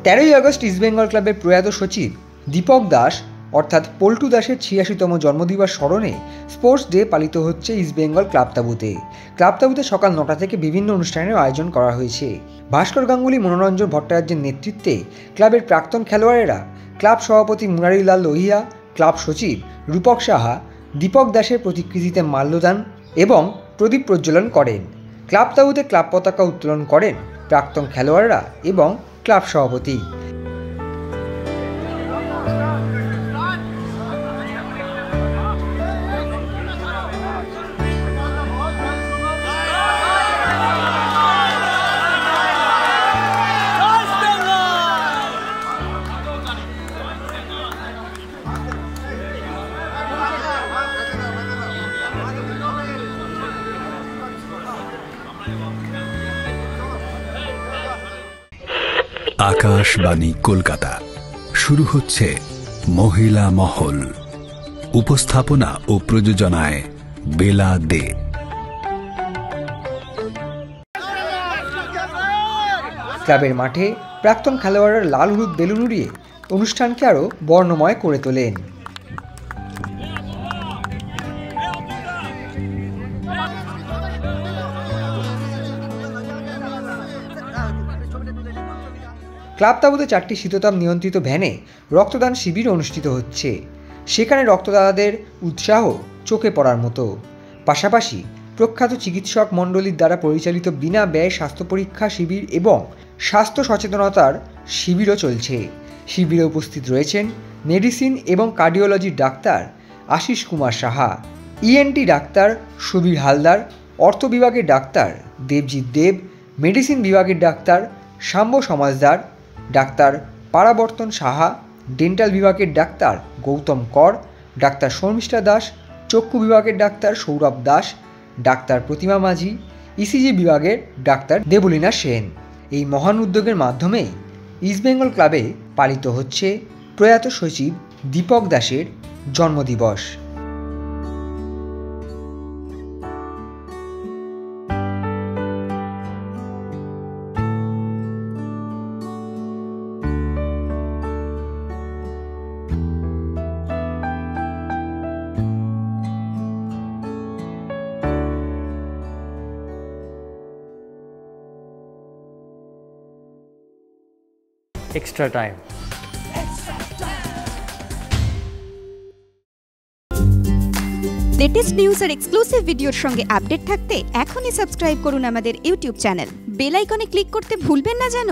13ই August East Bengal ক্লাবের প্রয়াত সচিব দীপক দাস অর্থাৎ পল্টু দাসের 86তম জন্মদিবস স্মরণে স্পোর্টস ডে পালিত হচ্ছে ইস্টবেঙ্গল ক্লাব তাঁবুতে। ক্লাব তাঁবুতে সকাল 9টা থেকে বিভিন্ন অনুষ্ঠানের আয়োজন করা হয়েছে। ভাস্কর গাঙ্গুলি, মনোরঞ্জন ভট্টাচার্যের নেতৃত্বে ক্লাবের প্রাক্তন খেলোয়াড়েরা, ক্লাব সভাপতি মুরারিলাল লোহিয়া, ক্লাব সচিব রূপক সাহা দীপক দাসের প্রতিকৃতিতে মাল্যদান এবং প্রদীপ প্রজ্বলন করেন। ক্লাব তাঁবুতে ক্লাব পতাকা উত্তোলন করেন প্রাক্তন খেলোয়াড়রা এবং ক্লাব সভাপতি। আকাশবাণী কলকাতা, শুরু হচ্ছে মহিলা মহল। উপস্থাপনা ও প্রযোজনায় বেলা দে। ক্লাবের মাঠে প্রাক্তন খেলোয়াড়রা লাল হলুদ বেলুন উড়িয়ে অনুষ্ঠানকে আরও বর্ণময় করে তোলেন। ক্লাব তাঁবুতে 4টি শীততাপ নিয়ন্ত্রিত ভ্যানে রক্তদান শিবির অনুষ্ঠিত হচ্ছে। সেখানে রক্তদাতাদের উৎসাহ চোখে পড়ার মতো। পাশাপাশি প্রখ্যাত চিকিৎসক মণ্ডলীর দ্বারা পরিচালিত বিনা ব্যয় স্বাস্থ্য পরীক্ষা শিবির এবং স্বাস্থ্য সচেতনতার শিবিরও চলছে। শিবিরে উপস্থিত রয়েছেন মেডিসিন এবং কার্ডিওলজির ডাক্তার আশিস কুমার সাহা, ইএনটি ডাক্তার সুবীর হালদার, অর্থ বিভাগের ডাক্তার দেবজিৎ দেব, মেডিসিন বিভাগের ডাক্তার শাম্ব সমাজদার, ডাক্তার পারাবর্তন সাহা, ডেন্টাল বিভাগের ডাক্তার গৌতম কর, ডাক্তার শর্মিষ্ঠা দাস, চক্ষু বিভাগের ডাক্তার সৌরভ দাস, ডাক্তার প্রতিমা মাঝি, ইসিজি বিভাগের ডাক্তার দেবলীনা সেন। এই মহান উদ্যোগের মাধ্যমেই ইস্টবেঙ্গল ক্লাবে পালিত হচ্ছে প্রয়াত সচিব দীপক দাসের জন্মদিবস। Extra time. লেটেস্ট নিউজ আর এক্সক্লুসিভ ভিডিওর সঙ্গে আপডেট থাকতে এখনই সাবস্ক্রাইব করুন আমাদের ইউটিউব চ্যানেল। বেল আইকনে ক্লিক করতে ভুলবেন না যেন।